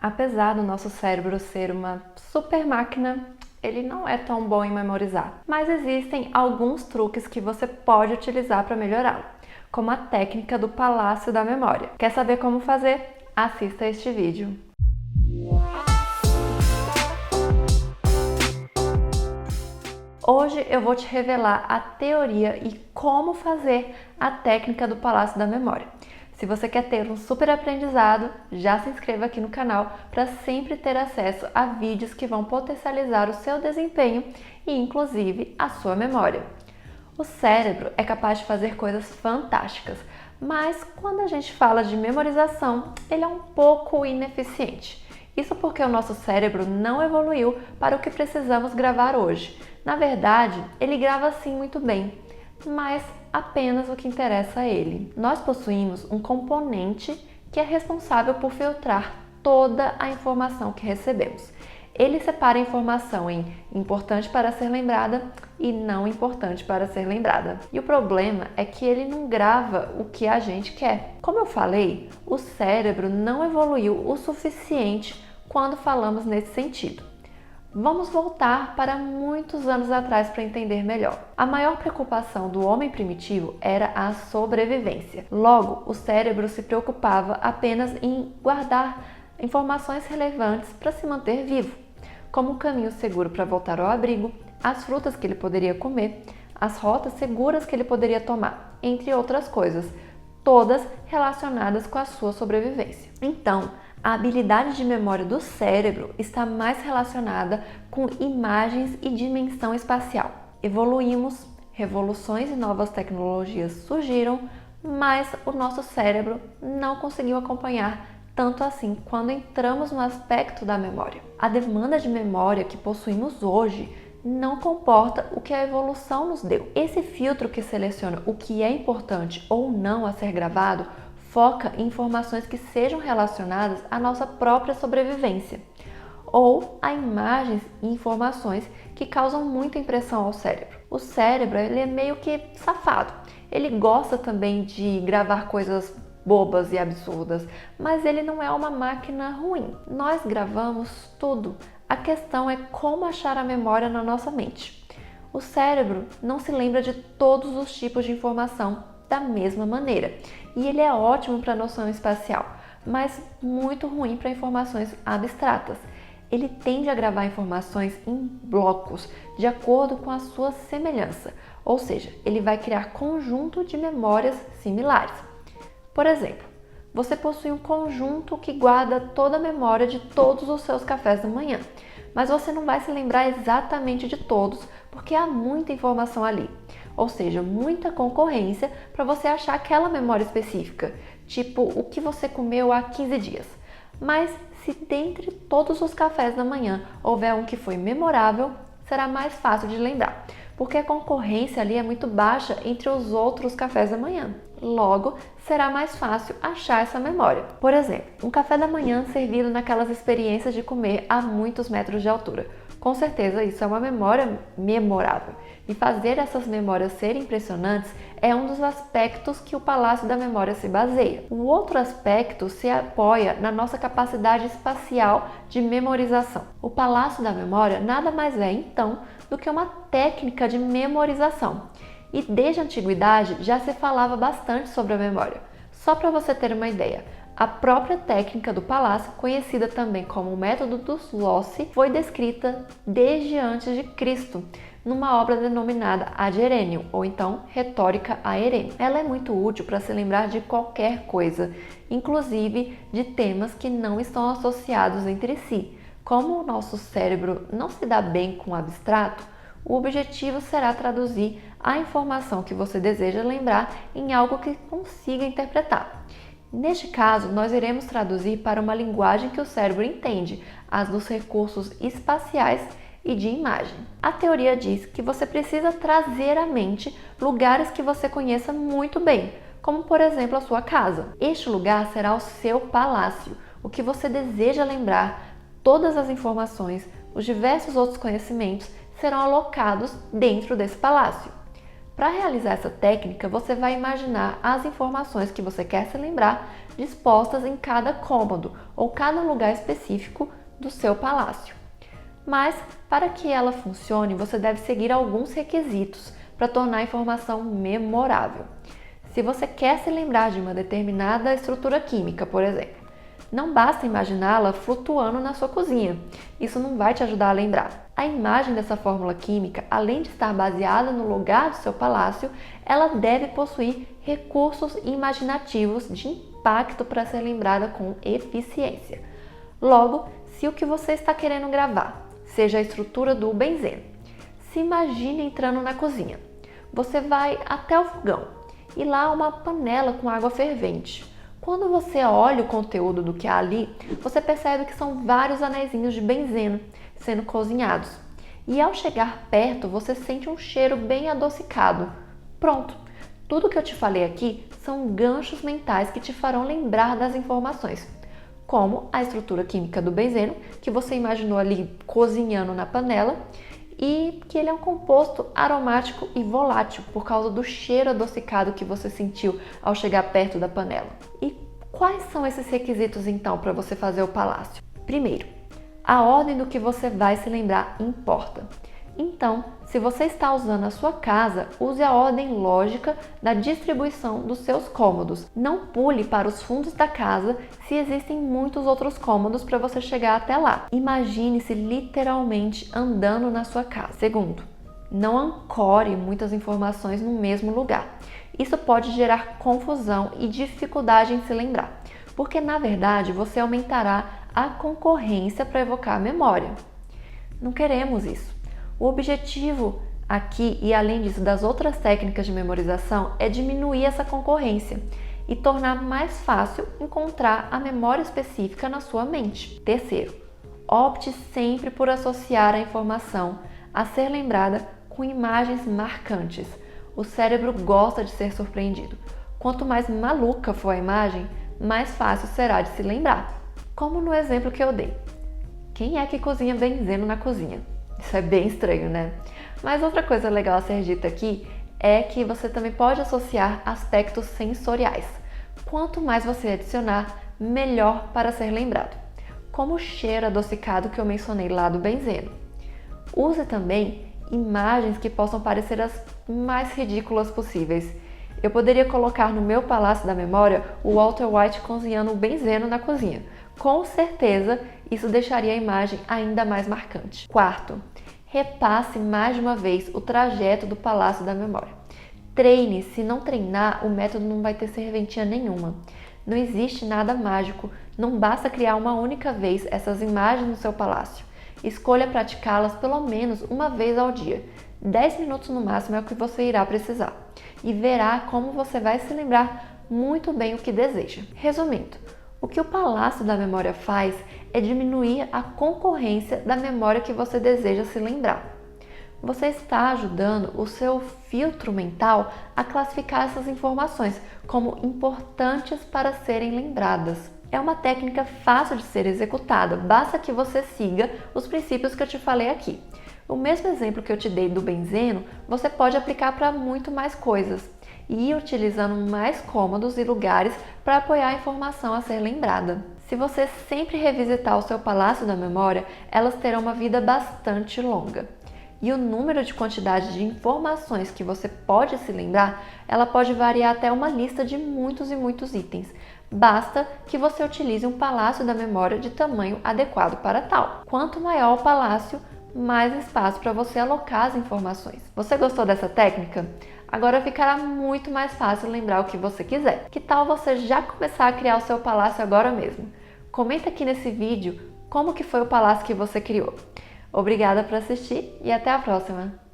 Apesar do nosso cérebro ser uma super máquina, ele não é tão bom em memorizar. Mas existem alguns truques que você pode utilizar para melhorá-lo, como a técnica do Palácio da Memória. Quer saber como fazer? Assista este vídeo. Hoje eu vou te revelar a teoria e como fazer a técnica do Palácio da Memória. Se você quer ter um super aprendizado, já se inscreva aqui no canal para sempre ter acesso a vídeos que vão potencializar o seu desempenho e, inclusive, a sua memória. O cérebro é capaz de fazer coisas fantásticas, mas quando a gente fala de memorização, ele é um pouco ineficiente. Isso porque o nosso cérebro não evoluiu para o que precisamos gravar hoje. Na verdade, ele grava sim muito bem, mas apenas o que interessa a ele. Nós possuímos um componente que é responsável por filtrar toda a informação que recebemos. Ele separa a informação em importante para ser lembrada e não importante para ser lembrada. E o problema é que ele não grava o que a gente quer. Como eu falei, o cérebro não evoluiu o suficiente quando falamos nesse sentido. Vamos voltar para muitos anos atrás para entender melhor. A maior preocupação do homem primitivo era a sobrevivência. Logo, o cérebro se preocupava apenas em guardar informações relevantes para se manter vivo, como o caminho seguro para voltar ao abrigo, as frutas que ele poderia comer, as rotas seguras que ele poderia tomar, entre outras coisas, todas relacionadas com a sua sobrevivência. Então, a habilidade de memória do cérebro está mais relacionada com imagens e dimensão espacial. Evoluímos, revoluções e novas tecnologias surgiram, mas o nosso cérebro não conseguiu acompanhar tanto assim quando entramos no aspecto da memória. A demanda de memória que possuímos hoje não comporta o que a evolução nos deu. Esse filtro que seleciona o que é importante ou não a ser gravado foca em informações que sejam relacionadas à nossa própria sobrevivência, ou a imagens e informações que causam muita impressão ao cérebro. O cérebro ele é meio que safado. Ele gosta também de gravar coisas bobas e absurdas, mas ele não é uma máquina ruim. Nós gravamos tudo. A questão é como achar a memória na nossa mente. O cérebro não se lembra de todos os tipos de informação da mesma maneira, e ele é ótimo para noção espacial, mas muito ruim para informações abstratas. Ele tende a gravar informações em blocos, de acordo com a sua semelhança, ou seja, ele vai criar conjunto de memórias similares. Por exemplo, você possui um conjunto que guarda toda a memória de todos os seus cafés da manhã, mas você não vai se lembrar exatamente de todos, porque há muita informação ali. Ou seja, muita concorrência para você achar aquela memória específica, tipo o que você comeu há 15 dias. Mas se dentre todos os cafés da manhã houver um que foi memorável, será mais fácil de lembrar, porque a concorrência ali é muito baixa entre os outros cafés da manhã. Logo, será mais fácil achar essa memória. Por exemplo, um café da manhã servido naquelas experiências de comer a muitos metros de altura. Com certeza isso é uma memória memorável. E fazer essas memórias serem impressionantes é um dos aspectos que o Palácio da Memória se baseia. O outro aspecto se apoia na nossa capacidade espacial de memorização. O Palácio da Memória nada mais é, então, do que uma técnica de memorização. E desde a antiguidade já se falava bastante sobre a memória. Só para você ter uma ideia, a própria técnica do palácio, conhecida também como o método do Slossi, foi descrita desde antes de Cristo, numa obra denominada Ad Herennium, ou então Retórica a Herennium. Ela é muito útil para se lembrar de qualquer coisa, inclusive de temas que não estão associados entre si. Como o nosso cérebro não se dá bem com o abstrato, o objetivo será traduzir a informação que você deseja lembrar em algo que consiga interpretar. Neste caso, nós iremos traduzir para uma linguagem que o cérebro entende, as dos recursos espaciais e de imagem. A teoria diz que você precisa trazer à mente lugares que você conheça muito bem, como por exemplo a sua casa. Este lugar será o seu palácio, o que você deseja lembrar, todas as informações, os diversos outros conhecimentos serão alocados dentro desse palácio. Para realizar essa técnica, você vai imaginar as informações que você quer se lembrar dispostas em cada cômodo ou cada lugar específico do seu palácio. Mas, para que ela funcione, você deve seguir alguns requisitos para tornar a informação memorável. Se você quer se lembrar de uma determinada estrutura química, por exemplo, não basta imaginá-la flutuando na sua cozinha. Isso não vai te ajudar a lembrar. A imagem dessa fórmula química, além de estar baseada no lugar do seu palácio, ela deve possuir recursos imaginativos de impacto para ser lembrada com eficiência. Logo, se o que você está querendo gravar seja a estrutura do benzeno, se imagine entrando na cozinha. Você vai até o fogão e lá há uma panela com água fervente. Quando você olha o conteúdo do que há ali, você percebe que são vários anéisinhos de benzeno sendo cozinhados. E ao chegar perto, você sente um cheiro bem adocicado. Pronto! Tudo que eu te falei aqui são ganchos mentais que te farão lembrar das informações, como a estrutura química do benzeno, que você imaginou ali cozinhando na panela, e que ele é um composto aromático e volátil por causa do cheiro adocicado que você sentiu ao chegar perto da panela. E quais são esses requisitos então para você fazer o palácio? Primeiro, a ordem do que você vai se lembrar importa. Então, se você está usando a sua casa, use a ordem lógica da distribuição dos seus cômodos. Não pule para os fundos da casa se existem muitos outros cômodos para você chegar até lá. Imagine-se literalmente andando na sua casa. Segundo, não ancore muitas informações no mesmo lugar. Isso pode gerar confusão e dificuldade em se lembrar, porque na verdade você aumentará a concorrência para evocar a memória. Não queremos isso. O objetivo aqui, e além disso das outras técnicas de memorização, é diminuir essa concorrência e tornar mais fácil encontrar a memória específica na sua mente. Terceiro, opte sempre por associar a informação a ser lembrada com imagens marcantes. O cérebro gosta de ser surpreendido. Quanto mais maluca for a imagem, mais fácil será de se lembrar. Como no exemplo que eu dei. Quem é que cozinha benzeno na cozinha? Isso é bem estranho, né? Mas outra coisa legal a ser dita aqui é que você também pode associar aspectos sensoriais. Quanto mais você adicionar, melhor para ser lembrado. Como o cheiro adocicado que eu mencionei lá do benzeno. Use também imagens que possam parecer as mais ridículas possíveis. Eu poderia colocar no meu palácio da memória o Walter White cozinhando o benzeno na cozinha. Com certeza, isso deixaria a imagem ainda mais marcante. Quarto, repasse mais de uma vez o trajeto do palácio da memória. Treine, se não treinar, o método não vai ter serventia nenhuma. Não existe nada mágico, não basta criar uma única vez essas imagens no seu palácio. Escolha praticá-las pelo menos uma vez ao dia. 10 minutos no máximo é o que você irá precisar. E verá como você vai se lembrar muito bem o que deseja. Resumindo, o que o Palácio da Memória faz é diminuir a concorrência da memória que você deseja se lembrar. Você está ajudando o seu filtro mental a classificar essas informações como importantes para serem lembradas. É uma técnica fácil de ser executada, basta que você siga os princípios que eu te falei aqui. O mesmo exemplo que eu te dei do benzeno, você pode aplicar para muito mais coisas e ir utilizando mais cômodos e lugares para apoiar a informação a ser lembrada. Se você sempre revisitar o seu palácio da memória, elas terão uma vida bastante longa. E o número de quantidade de informações que você pode se lembrar, ela pode variar até uma lista de muitos e muitos itens. Basta que você utilize um palácio da memória de tamanho adequado para tal. Quanto maior o palácio, mais espaço para você alocar as informações. Você gostou dessa técnica? Agora ficará muito mais fácil lembrar o que você quiser. Que tal você já começar a criar o seu palácio agora mesmo? Comenta aqui nesse vídeo como que foi o palácio que você criou. Obrigada por assistir e até a próxima!